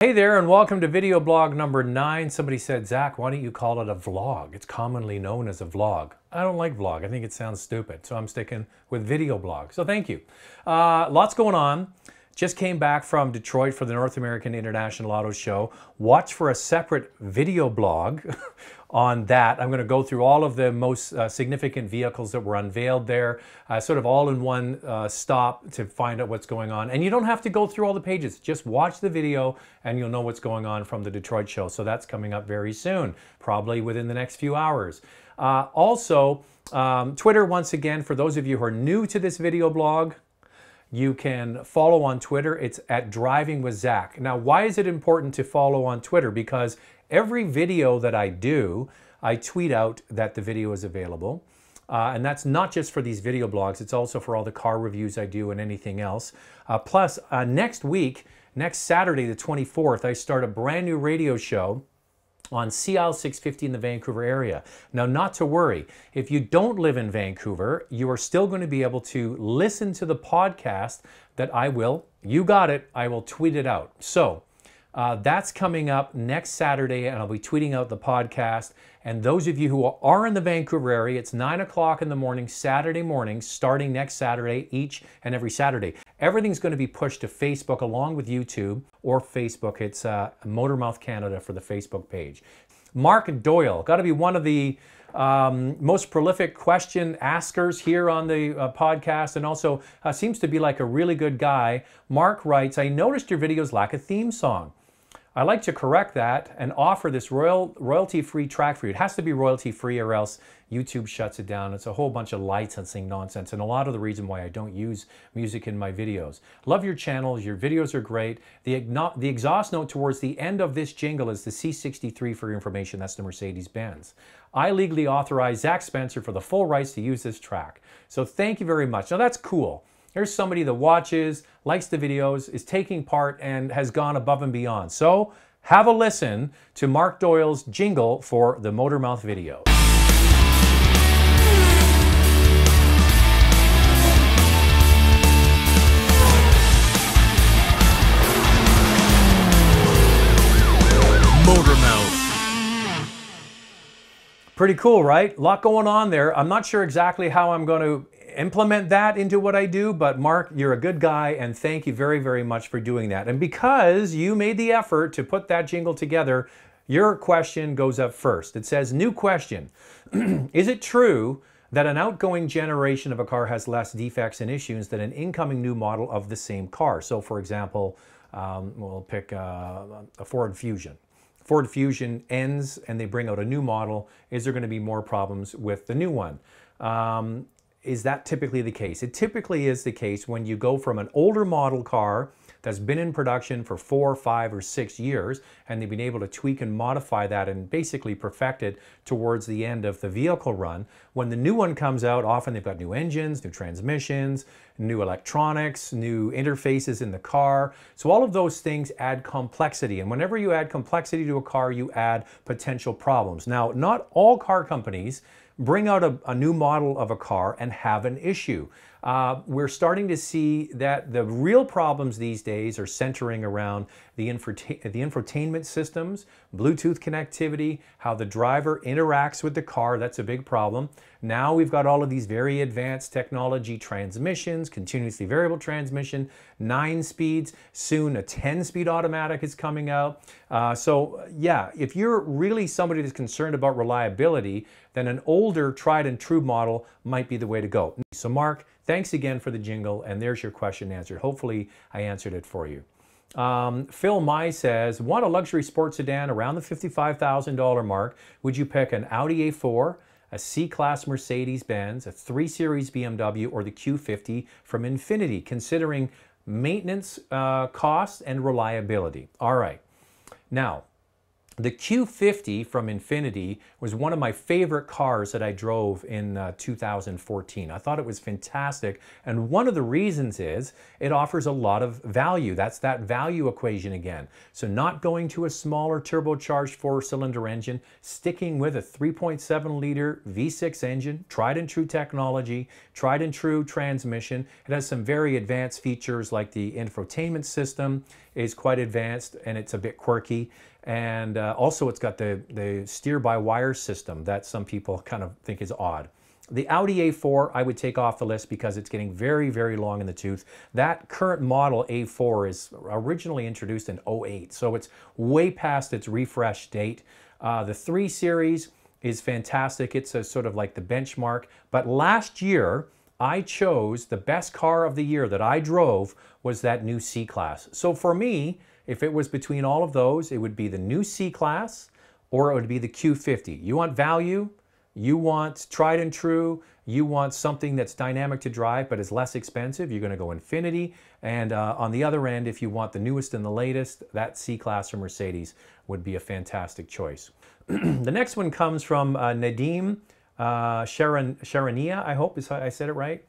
Hey there, and welcome to video blog number 9. Somebody said, Zach, why don't you call it a vlog? It's commonly known as a vlog. I don't like vlog. I think it sounds stupid, so I'm sticking with video blog. So thank you. Lots going on. Just came back from Detroit for the North American International Auto Show. Watch for a separate video blog on that. I'm going to go through all of the most significant vehicles that were unveiled there, sort of all in one stop to find out what's going on. And you don't have to go through all the pages. Just watch the video and you'll know what's going on from the Detroit show. So that's coming up very soon, probably within the next few hours. Also, Twitter, once again, for those of you who are new to this video blog, you can follow on Twitter. It's at Driving with Zach. Now, why is it important to follow on Twitter? Because every video that I do, I tweet out that the video is available. And that's not just for these video blogs. It's also for all the car reviews I do and anything else. Plus, next week, next Saturday, the 24th, I start a brand new radio show on CL 650 in the Vancouver area. Now, not to worry, if you don't live in Vancouver, you are still going to be able to listen to the podcast that I will, you got it, I will tweet it out. So that's coming up next Saturday, and I'll be tweeting out the podcast. And those of you who are in the Vancouver area, it's 9 o'clock in the morning, Saturday morning, starting next Saturday, each and every Saturday. Everything's going to be pushed to Facebook along with YouTube or Facebook. It's Motormouth Canada for the Facebook page. Mark Doyle, got to be one of the most prolific question askers here on the podcast, and also seems to be like a really good guy. Mark writes, I noticed your videos lack a theme song. I like to correct that and offer this royalty-free track for you. It has to be royalty-free or else YouTube shuts it down. It's a whole bunch of licensing nonsense and a lot of the reason why I don't use music in my videos. Love your channels. Your videos are great. The exhaust note towards the end of this jingle is the C63 for your information. That's the Mercedes-Benz. I legally authorize Zack Spencer for the full rights to use this track. So thank you very much. Now that's cool. Here's somebody that watches, likes the videos, is taking part, and has gone above and beyond. So have a listen to Mark Doyle's jingle for the Motormouth video. Motormouth. Pretty cool, right? A lot going on there. I'm not sure exactly how I'm going to implement that into what I do, but Mark, you're a good guy, and thank you very, very much for doing that. And because you made the effort to put that jingle together, your question goes up first. It says, new question. Is it true that an outgoing generation of a car has less defects and issues than an incoming new model of the same car? So for example, we'll pick a Ford Fusion. Ford Fusion ends and they bring out a new model. Is there going to be more problems with the new one? Is that typically the case? It typically is the case when you go from an older model car that's been in production for 4, 5, or 6 years, and they've been able to tweak and modify that and basically perfect it towards the end of the vehicle run. When the new one comes out, often they've got new engines, new transmissions, new electronics, new interfaces in the car. So all of those things add complexity. And whenever you add complexity to a car, you add potential problems. Now, not all car companies bring out a new model of a car and have an issue. We're starting to see that the real problems these days are centering around the infotainment systems, Bluetooth connectivity, how the driver interacts with the car. That's a big problem. Now we've got all of these very advanced technology transmissions, continuously variable transmission, 9 speeds, soon a 10-speed automatic is coming out. So yeah, if you're really somebody that's concerned about reliability, then an older tried and true model might be the way to go. So Mark, thanks again for the jingle, and there's your question answered. Hopefully I answered it for you. Phil Mai says, want a luxury sports sedan around the $55,000 mark. Would you pick an Audi A4, a C-Class Mercedes-Benz, a 3 Series BMW, or the Q50 from Infiniti, considering maintenance costs and reliability? All right. Now, the Q50 from Infiniti was one of my favorite cars that I drove in 2014. I thought it was fantastic, and one of the reasons is it offers a lot of value. That's that value equation again. So not going to a smaller turbocharged 4-cylinder engine, sticking with a 3.7-liter V6 engine, tried and true technology, tried and true transmission. It has some very advanced features like the infotainment system. is quite advanced and it's a bit quirky. And also it's got the steer-by-wire system that some people kind of think is odd. The Audi A4 I would take off the list because it's getting very, very long in the tooth. That current model A4 is originally introduced in '08, so it's way past its refresh date. The 3 Series is fantastic. It's a sort of like the benchmark. But last year, I chose the best car of the year that I drove was that new C-Class. So for me, if it was between all of those, it would be the new C-Class or it would be the Q50. You want value? You want tried and true, you want something that's dynamic to drive but is less expensive, you're going to go Infiniti. And on the other end, if you want the newest and the latest, that C-Class from Mercedes would be a fantastic choice. The next one comes from Nadim Sharania, I hope I said it right.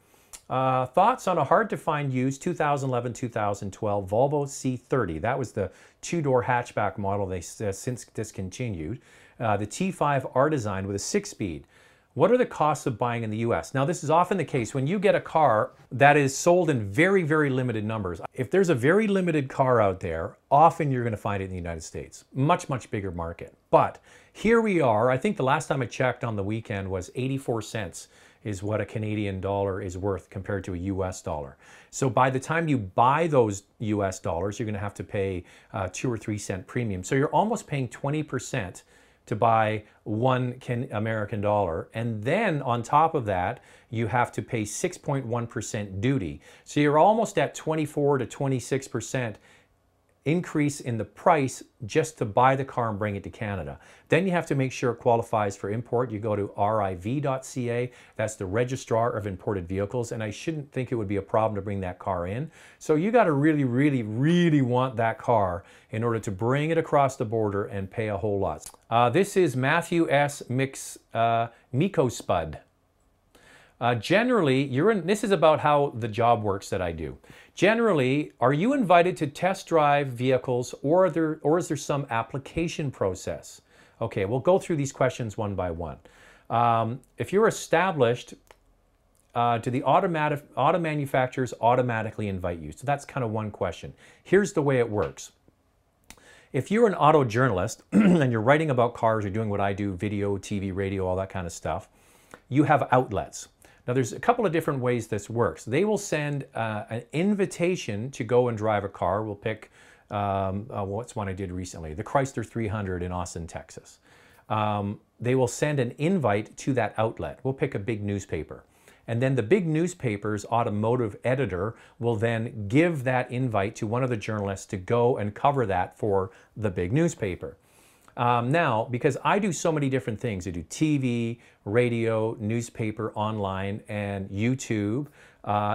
Thoughts on a hard-to-find used 2011-2012 Volvo C30. That was the 2-door hatchback model they since discontinued. The T5 R design with a 6-speed. What are the costs of buying in the US? Now, this is often the case when you get a car that is sold in very, very limited numbers. If there's a very limited car out there, often you're going to find it in the United States. Much, much bigger market. But here we are. I think the last time I checked on the weekend was 84 cents is what a Canadian dollar is worth compared to a US dollar. So by the time you buy those US dollars, you're going to have to pay 2 or 3 cent premium. So you're almost paying 20% to buy one American dollar. And then on top of that, you have to pay 6.1% duty. So you're almost at 24 to 26% increase in the price just to buy the car and bring it to Canada. Then you have to make sure it qualifies for import. You go to riv.ca, that's the Registrar of Imported Vehicles, and I shouldn't think it would be a problem to bring that car in. So you got to really, really, really want that car in order to bring it across the border and pay a whole lot. This is Matthew S. Mikospud. Generally, this is about how the job works that I do. Generally, are you invited to test drive vehicles or is there some application process? Okay, we'll go through these questions one by one. If you're established, do the auto manufacturers automatically invite you? So that's kind of one question. Here's the way it works. If you're an auto journalist and you're writing about cars, you're doing what I do, video, TV, radio, all that kind of stuff, you have outlets. Now, there's a couple of different ways this works. They will send an invitation to go and drive a car. We'll pick, what's one I did recently? The Chrysler 300 in Austin, Texas. They will send an invite to that outlet. We'll pick a big newspaper. And then the big newspaper's automotive editor will then give that invite to one of the journalists to go and cover that for the big newspaper. Now, because I do so many different things, I do TV, radio, newspaper, online, and YouTube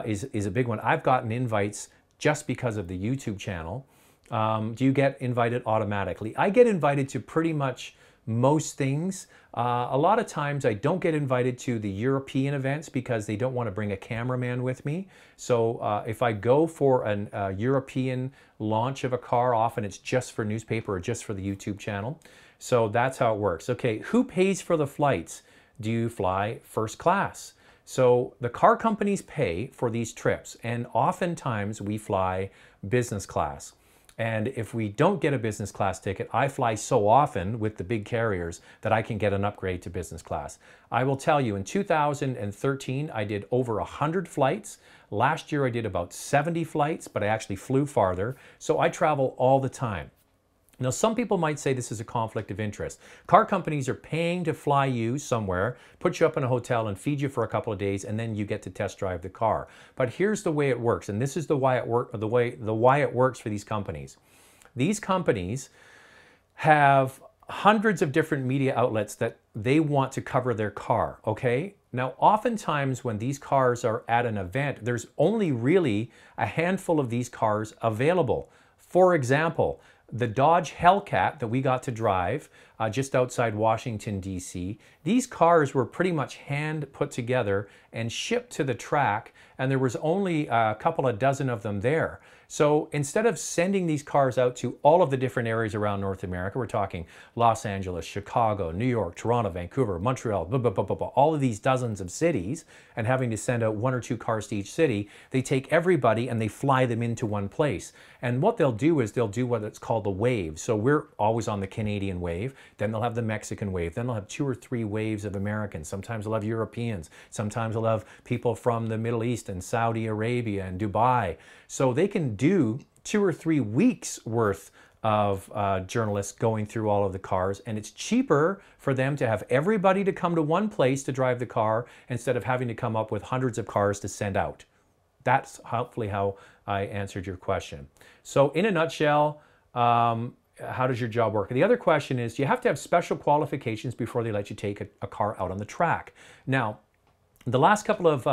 is a big one. I've gotten invites just because of the YouTube channel. Do you get invited automatically? I get invited to pretty much most things. A lot of times I don't get invited to the European events because they don't want to bring a cameraman with me. So if I go for a European launch of a car, often it's just for newspaper or just for the YouTube channel. So that's how it works. Okay, who pays for the flights? Do you fly first class? So the car companies pay for these trips, and oftentimes we fly business class. And if we don't get a business class ticket, I fly so often with the big carriers that I can get an upgrade to business class. I will tell you, in 2013, I did over 100 flights. Last year, I did about 70 flights, but I actually flew farther. So I travel all the time. Now, some people might say this is a conflict of interest. Car companies are paying to fly you somewhere, put you up in a hotel and feed you for a couple of days, and then you get to test drive the car. But here's the way it works, and this is why it works for these companies. These companies have hundreds of different media outlets that they want to cover their car, okay? Now, oftentimes when these cars are at an event, there's only really a handful of these cars available. For example, the Dodge Hellcat that we got to drive just outside Washington, D.C., these cars were pretty much hand put together and shipped to the track, and there was only a couple of dozen of them there. So instead of sending these cars out to all of the different areas around North America, we're talking Los Angeles, Chicago, New York, Toronto, Vancouver, Montreal, blah, blah, blah, blah, blah, all of these dozens of cities, and having to send out 1 or 2 cars to each city, they take everybody and they fly them into one place. And what they'll do is they'll do what it's called the wave. So we're always on the Canadian wave, then they'll have the Mexican wave, then they'll have 2 or 3 waves of Americans. Sometimes they'll have Europeans, sometimes they'll have people from the Middle East and Saudi Arabia and Dubai. So they can do 2 or 3 weeks worth of journalists going through all of the cars, and it's cheaper for them to have everybody to come to one place to drive the car instead of having to come up with hundreds of cars to send out. That's hopefully how I answered your question. So in a nutshell, how does your job work? The other question is, do you have to have special qualifications before they let you take a car out on the track? Now, the last couple of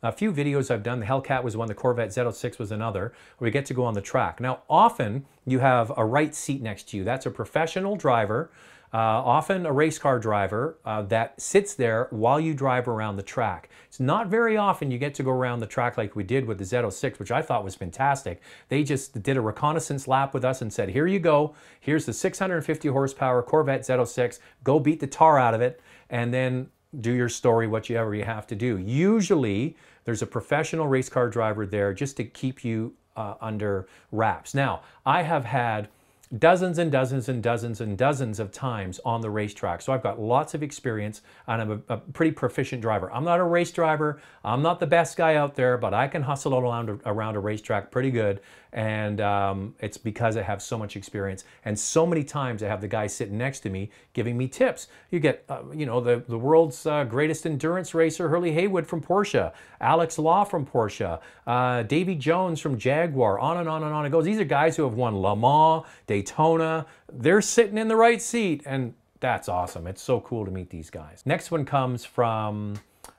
a few videos I've done, the Hellcat was one, the Corvette Z06 was another, where we get to go on the track. Now, often you have a right seat next to you. That's a professional driver, often a race car driver that sits there while you drive around the track. It's not very often you get to go around the track like we did with the Z06, which I thought was fantastic. They just did a reconnaissance lap with us and said, here you go, here's the 650 horsepower Corvette Z06, go beat the tar out of it, and then do your story, whatever you have to do. Usually, there's a professional race car driver there just to keep you under wraps. Now, I have had dozens and dozens and dozens and dozens of times on the racetrack. So I've got lots of experience, and I'm a pretty proficient driver. I'm not a race driver. I'm not the best guy out there, but I can hustle around a racetrack pretty good. And it's because I have so much experience. And so many times I have the guy sitting next to me giving me tips. You get, you know, the world's greatest endurance racer, Hurley Haywood from Porsche, Alex Law from Porsche, Davy Jones from Jaguar, on and on and on it goes. These are guys who have won Le Mans, Daytona. They're sitting in the right seat, and that's awesome. It's so cool to meet these guys. Next one comes from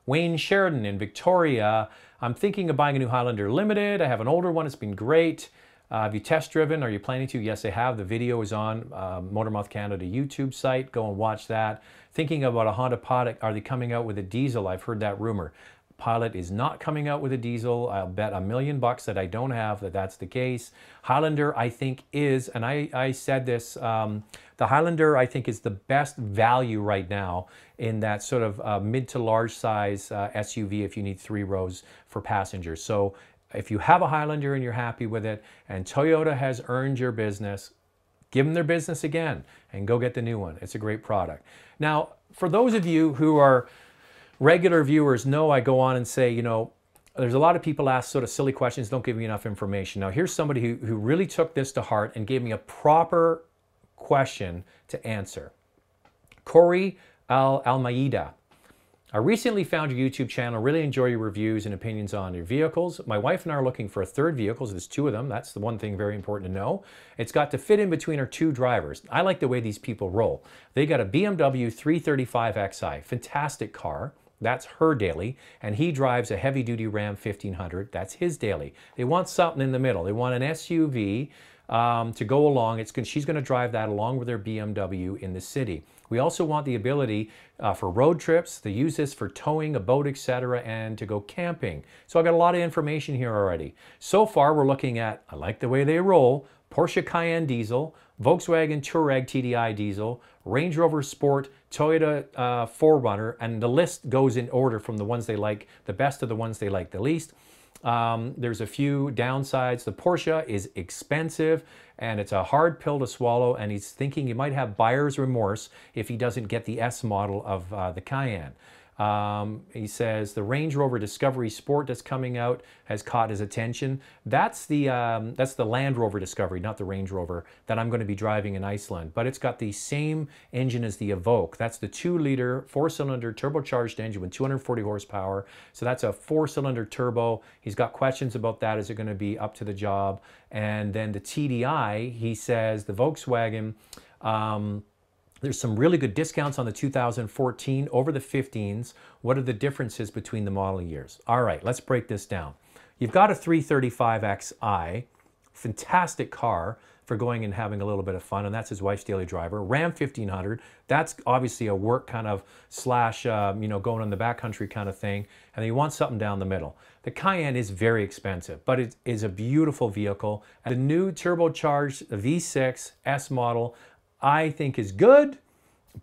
Wayne Sheridan in Victoria. I'm thinking of buying a new Highlander Limited. I have an older one. It's been great. Have you test driven? Are you planning to? Yes, I have. The video is on Motormouth Canada YouTube site. Go and watch that. Thinking about a Honda Pilot. Are they coming out with a diesel? I've heard that rumor. Pilot is not coming out with a diesel. I'll bet $1 million that I don't have that that's the case. Highlander, I think, is, and I said this, the Highlander, I think, is the best value right now in that sort of mid to large size SUV if you need 3 rows for passengers. So if you have a Highlander and you're happy with it, and Toyota has earned your business, give them their business again and go get the new one. It's a great product. Now, for those of you who are regular viewers, know I go on and say, you know, there's a lot of people ask sort of silly questions, don't give me enough information. Now, here's somebody who really took this to heart and gave me a proper question to answer. Corey Almeida. I recently found your YouTube channel, really enjoy your reviews and opinions on your vehicles. My wife and I are looking for a third vehicle, so there's 2 of them. That's the one thing very important to know. It's got to fit in between our 2 drivers. I like the way these people roll. They got a BMW 335 Xi, fantastic car. That's her daily, and he drives a heavy-duty Ram 1500. That's his daily. They want something in the middle. They want an SUV to go along. She's going to drive that along with their BMW in the city. We also want the ability for road trips, to use this for towing a boat, etc., and to go camping. So I've got a lot of information here already. So far, we're looking at, I like the way they roll, Porsche Cayenne diesel, Volkswagen Touareg TDI diesel, Range Rover Sport, Toyota 4Runner, and the list goes in order from the ones they like, the best to the ones they like the least. There's a few downsides. The Porsche is expensive and it's a hard pill to swallow, and he's thinking he might have buyer's remorse if he doesn't get the S model of the Cayenne. He says the Range Rover Discovery Sport that's coming out has caught his attention. That's the Land Rover Discovery, not the Range Rover, that I'm going to be driving in Iceland. But it's got the same engine as the Evoque. That's the 2-liter, 4-cylinder turbocharged engine with 240 horsepower. So that's a 4-cylinder turbo. He's got questions about that. Is it going to be up to the job? And then the TDI, he says the Volkswagen, there's some really good discounts on the 2014 over the 15s. What are the differences between the model years? All right, let's break this down. You've got a 335xi, fantastic car, for going and having a little bit of fun, and that's his wife's daily driver. Ram 1500, that's obviously a work kind of slash, you know, going in the backcountry kind of thing, and then you want something down the middle. The Cayenne is very expensive, but it is a beautiful vehicle. And the new turbocharged V6 S model, I think is good,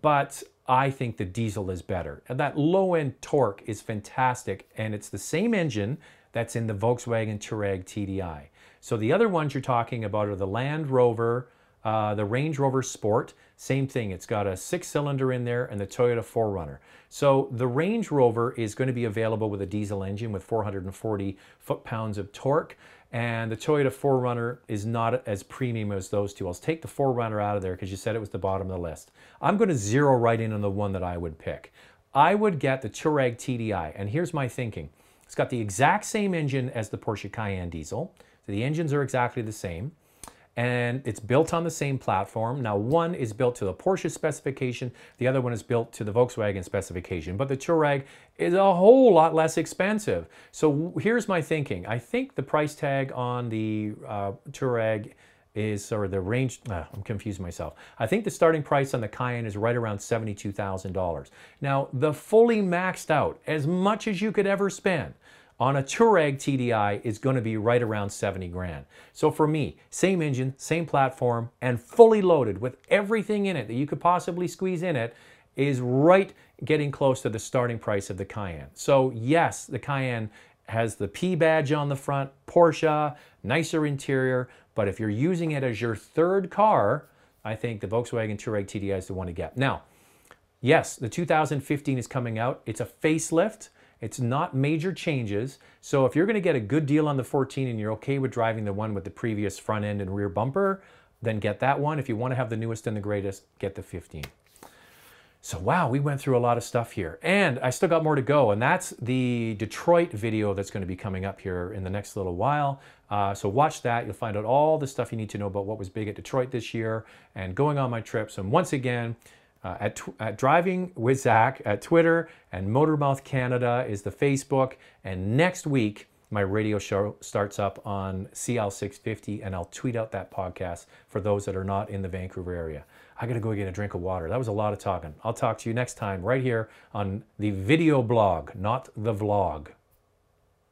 but I think the diesel is better. And that low-end torque is fantastic, and it's the same engine that's in the Volkswagen Touareg TDI. So the other ones you're talking about are the Land Rover, the Range Rover Sport. Same thing, it's got a 6-cylinder in there, and the Toyota 4Runner. So the Range Rover is going to be available with a diesel engine with 440 foot-pounds of torque, and the Toyota 4Runner is not as premium as those two. I'll take the 4Runner out of there because you said it was the bottom of the list. I'm going to zero right in on the one that I would pick. I would get the Touareg TDI, and here's my thinking. It's got the exact same engine as the Porsche Cayenne diesel. So the engines are exactly the same, and it's built on the same platform. Now, one is built to the Porsche specification, the other one is built to the Volkswagen specification, but the Touareg is a whole lot less expensive. So here's my thinking. I think the price tag on the Touareg is, or the range, I'm confusing myself. I think the starting price on the Cayenne is right around $72,000. Now, the fully maxed out, as much as you could ever spend on a Touareg TDI is going to be right around 70 grand. So for me, same engine, same platform, and fully loaded with everything in it that you could possibly squeeze in it is right getting close to the starting price of the Cayenne. So yes, the Cayenne has the P badge on the front, Porsche, nicer interior, but if you're using it as your third car, I think the Volkswagen Touareg TDI is the one to get. Now, yes, the 2015 is coming out. It's a facelift. It's not major changes. So if you're going to get a good deal on the 14 and you're okay with driving the one with the previous front end and rear bumper, then get that one. If you want to have the newest and the greatest, get the 15. So wow, we went through a lot of stuff here. And I still got more to go, and that's the Detroit video that's going to be coming up here in the next little while. So watch that. You'll find out all the stuff you need to know about what was big at Detroit this year and going on my trips. And once again, at Driving with Zack at Twitter, and Motormouth Canada is the Facebook. And next week, my radio show starts up on CL650, and I'll tweet out that podcast for those that are not in the Vancouver area. I gotta go get a drink of water. That was a lot of talking. I'll talk to you next time right here on the video blog, not the vlog.